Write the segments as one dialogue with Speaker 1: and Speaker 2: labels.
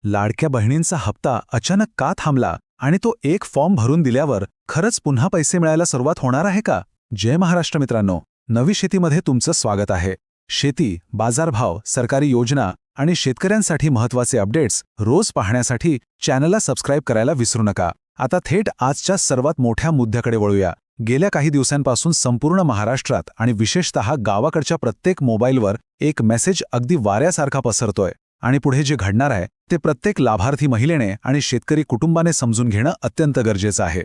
Speaker 1: लाडक्या बहिणींचा हप्ता अचानक का थांबला आणि तो एक फॉर्म भरून दिल्यावर खरंच पुन्हा पैसे मिळायला सुरुवात होणार आहे का? जय महाराष्ट्र मित्रांनो, नवी शेतीमध्ये तुमचं स्वागत आहे. शेती, बाजारभाव, सरकारी योजना आणि शेतकऱ्यांसाठी महत्त्वाचे अपडेट्स रोज पाहण्यासाठी चॅनलला सबस्क्राईब करायला विसरू नका. आता थेट आजच्या सर्वात मोठ्या मुद्द्याकडे वळूया. गेल्या काही दिवसांपासून संपूर्ण महाराष्ट्रात आणि विशेषतः गावाकडच्या प्रत्येक मोबाईलवर एक मेसेज अगदी वाऱ्यासारखा पसरतोय आणि पुढे जे घडणार आहे ते प्रत्येक लाभार्थी महिलेने आणि शेतकरी कुटुंबाने समजून घेणं अत्यंत गरजेचं आहे.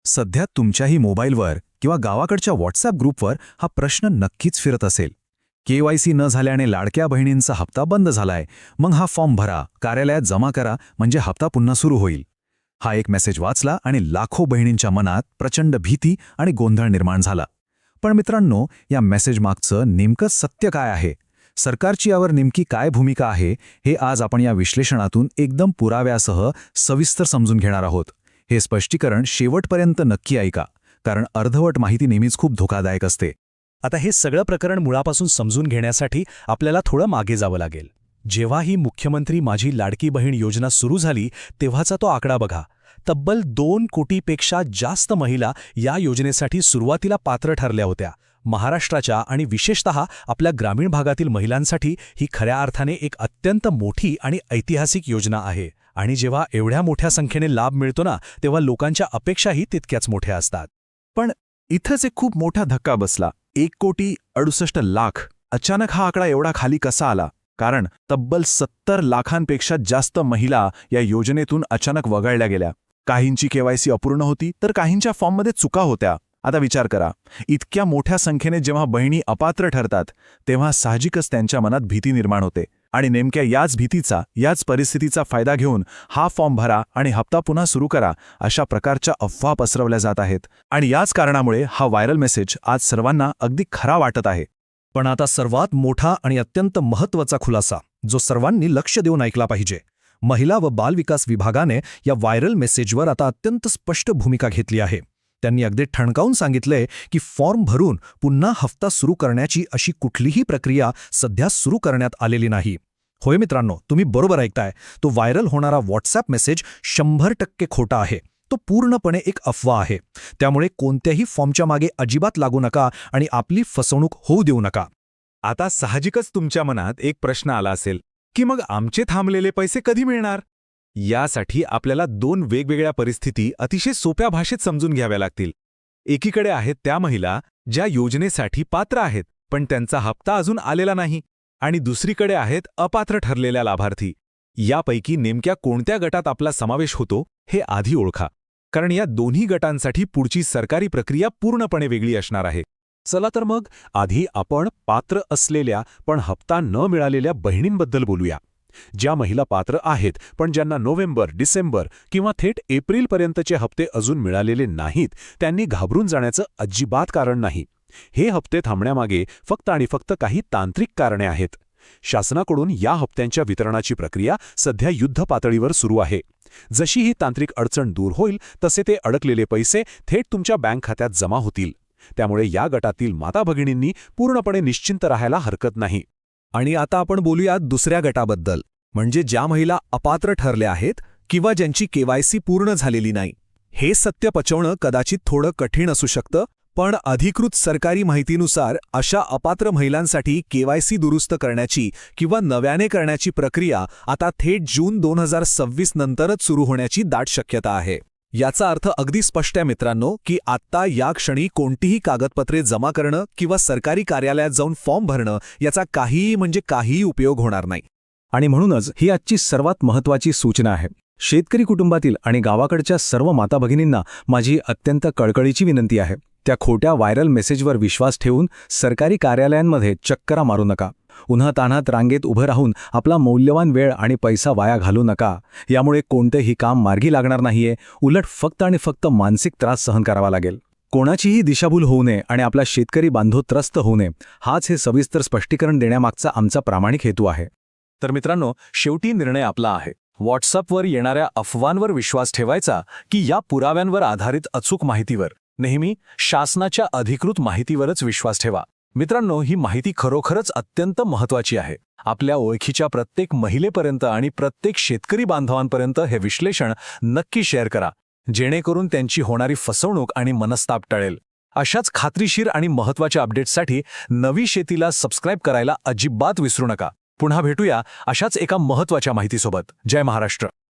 Speaker 1: सध्या तुमच्याही मोबाईलवर किंवा गावाकडच्या व्हॉट्सअप ग्रुपवर हा प्रश्न नक्कीच फिरत असेल. KYC न झाल्याने लाडक्या बहिणींचा हप्ता बंद झालाय, मग हा फॉर्म भरा, कार्यालयात जमा करा, म्हणजे हप्ता पुन्हा सुरू होईल. हा एक मेसेज वाचला आणि लाखो बहिणींच्या मनात प्रचंड भीती आणि गोंधळ निर्माण झाला. पण मित्रांनो, या मेसेज मागचं नेमकं सत्य काय आहे? सरकारची यावर नेमकी काय भूमिका आहे, हे आज आपण या विश्लेषणातून एकदम पुराव्यासह सविस्तर समजून घेणार आहोत. हे स्पष्टीकरण शेवटपर्यंत नक्की ऐका, कारण अर्धवट माहिती नेहमीच खूप धोकादायक असते.
Speaker 2: आता हे सगळं प्रकरण मुळापासून समजून घेण्यासाठी आपल्याला थोडं मागे जावं लागेल. जेव्हा ही मुख्यमंत्री माझी लाडकी बहीण योजना सुरू झाली तेव्हाचा तो आकडा बघा. तब्बल 2 कोटीपेक्षा जास्त महिला या योजनेसाठी सुरुवातीला पात्र ठरल्या होत्या. महाराष्ट्राच्या आणि विशेषतः आपल्या ग्रामीण भागातील महिलांसाठी ही खऱ्या अर्थाने एक अत्यंत मोठी आणि ऐतिहासिक योजना आहे. आणि जेव्हा एवढ्या मोठ्या संख्येने लाभ मिळतो ना, तेव्हा लोकांच्या अपेक्षाही तितक्याच मोठ्या असतात.
Speaker 1: पण इथंच एक खूप मोठा धक्का बसला. 1,68,00,000. अचानक हा आकडा एवढा खाली कसा आला? कारण तब्बल 70 लाखांपेक्षा जास्त महिला या योजनेतून अचानक वगळल्या गेल्या. काहींची KYC अपूर्ण होती, तर काहींच्या फॉर्ममध्ये चुका होत्या. आता विचार करा, इतक्या मोठ्या संख्येने जेव्हा बहिणी अपात्र ठरतात तेव्हा साहजिकच त्यांच्या मनात भीती निर्माण होते. आणि नेमक्या याच भीतीचा, याच परिस्थितीचा फायदा घेऊन हा फॉर्म भरा आणि हप्ता पुन्हा सुरू करा अशा प्रकारच्या अफवा पसरवल्या जात आहेत. आणि याच कारणामुळे हा व्हायरल मेसेज आज सर्वांना अगदी खरा वाटत आहे.
Speaker 2: पण आता सर्वात मोठा आणि अत्यंत महत्त्वाचा खुलासा, जो सर्वांनी लक्ष देऊन ऐकला पाहिजे. महिला व बालविकास विभागाने या व्हायरल मेसेजवर आता अत्यंत स्पष्ट भूमिका घेतली आहे. त्यांनी अगदी ठणकावून सांगितलंय की फॉर्म भरून पुन्हा हप्ता सुरू करण्याची अशी कुठलीही प्रक्रिया सध्या सुरू करण्यात आलेली नाही. होय मित्रांनो, तुम्ही बरोबर ऐकताय. तो व्हायरल होणारा व्हॉट्सअप मेसेज 100% खोटा आहे. तो पूर्णपणे एक अफवा आहे. त्यामुळे कोणत्याही फॉर्मच्या मागे अजिबात लागू नका आणि आपली फसवणूक होऊ देऊ नका.
Speaker 1: आता साहजिकच तुमच्या मनात एक प्रश्न आला असेल की मग आमचे थांबलेले पैसे कधी मिळणार? यासाठी आपल्याला 2 वेगवेगळ्या परिस्थिती अतिशय सोप्या भाषेत समजून घ्याव्या लागतील. एकीकडे आहेत त्या महिला ज्या योजनेसाठी पात्र आहेत पण त्यांचा हप्ता अजून आलेला नाही, आणि दुसरीकडे आहेत अपात्र ठरलेल्या लाभार्थी. यापैकी नेमक्या कोणत्या गटात आपला समावेश होतो हे आधी ओळखा, कारण या दोन्ही गटांसाठी पुढची सरकारी प्रक्रिया पूर्णपणे वेगळी असणार आहे. चला तर मग आधी आपण पात्र असलेल्या पण हप्ता न मिळालेल्या बहिणींबद्दल बोलूया. ज्या महिला पात्र आहेत पण ज्यांना नोव्हेंबर, डिसेंबर किंवा थेट एप्रिलपर्यंतचे हप्ते अजून मिळालेले नाहीत, त्यांनी घाबरून जाण्याचं अजिबात कारण नाही. हे हप्ते थांबण्यामागे फक्त आणि फक्त काही तांत्रिक कारणे आहेत. शासनाकडून या हप्त्यांच्या वितरणाची प्रक्रिया सध्या युद्ध पातळीवर सुरू आहे. जशी ही तांत्रिक अडचण दूर होईल तसे ते अडकलेले पैसे थेट तुमच्या बँक खात्यात जमा होतील. त्यामुळे या गटातील माता भगिनींनी पूर्णपणे निश्चिंत राहायला हरकत नाही.
Speaker 2: आणि आता आपण बोलूया दुसऱ्या गटाबद्दल, म्हणजे ज्या महिला अपात्र ठरल्या आहेत किंवा ज्यांची KYC पूर्ण झालेली नाही. हे सत्य पचवणं कदाचित थोडं कठीण असू शकतं, पण अधिकृत सरकारी माहितीनुसार अशा अपात्र महिलांसाठी KYC दुरुस्त करण्याची किंवा नव्याने करण्याची प्रक्रिया आता थेट जून 2026 नंतरच सुरू होण्याची दाट शक्यता आहे. याचा अर्थ अगदी स्पष्ट आहे मित्रांनो, की आत्ता या क्षणी कोणतीही कागदपत्रे जमा करणं किंवा सरकारी कार्यालयात जाऊन फॉर्म भरणं याचा काहीही उपयोग होणार नाही.
Speaker 1: आणि म्हणूनच ही आजची सर्वात महत्त्वाची सूचना आहे. शेतकरी कुटुंबातील आणि गावाकडच्या सर्व माता भगिनींना माझी अत्यंत कळकळीची विनंती आहे. त्या खोट्या व्हायरल मेसेजवर विश्वास ठेवून सरकारी कार्यालयांमध्ये चक्करा मारू नका. उन्हातान्हात रांगेत उभं राहून आपला मौल्यवान वेळ आणि पैसा वाया घालू नका. यामुळे कोणतेही काम मार्गी लागणार नाहीये, उलट फक्त आणि फक्त मानसिक त्रास सहन करावा लागेल. कोणाचीही दिशाभूल होऊ नये आणि आपला शेतकरी बांधव त्रस्त होऊ नये, हाच हे सविस्तर स्पष्टीकरण देण्यामागचा आमचा प्रामाणिक हेतू आहे.
Speaker 2: तर मित्रांनो, शेवटी निर्णय आपला आहे. व्हॉट्सअपवर येणाऱ्या अफवांवर विश्वास ठेवायचा की या पुराव्यांवर आधारित अचूक माहितीवर? नेहमी शासनाच्या अधिकृत माहितीवरच विश्वास ठेवा. मित्रांनो, ही माहिती खरोखरच अत्यंत महत्त्वाची आहे
Speaker 1: आपल्या ओळखीच्या प्रत्येक महिलेपर्यंत आणि प्रत्येक शेतकरी बांधवांपर्यंत हे विश्लेषण नक्की शेअर करा, जेणेकरून त्यांची होणारी फसवणूक आणि मनस्ताप टळेल. अशाच खात्रीशीर आणि महत्त्वाच्या अपडेट्ससाठी नवी शेतीला सबस्क्राईब करायला अजिबात विसरू नका. पुन्हा भेटूया अशाच एका महत्त्वाच्या माहितीसोबत. जय महाराष्ट्र.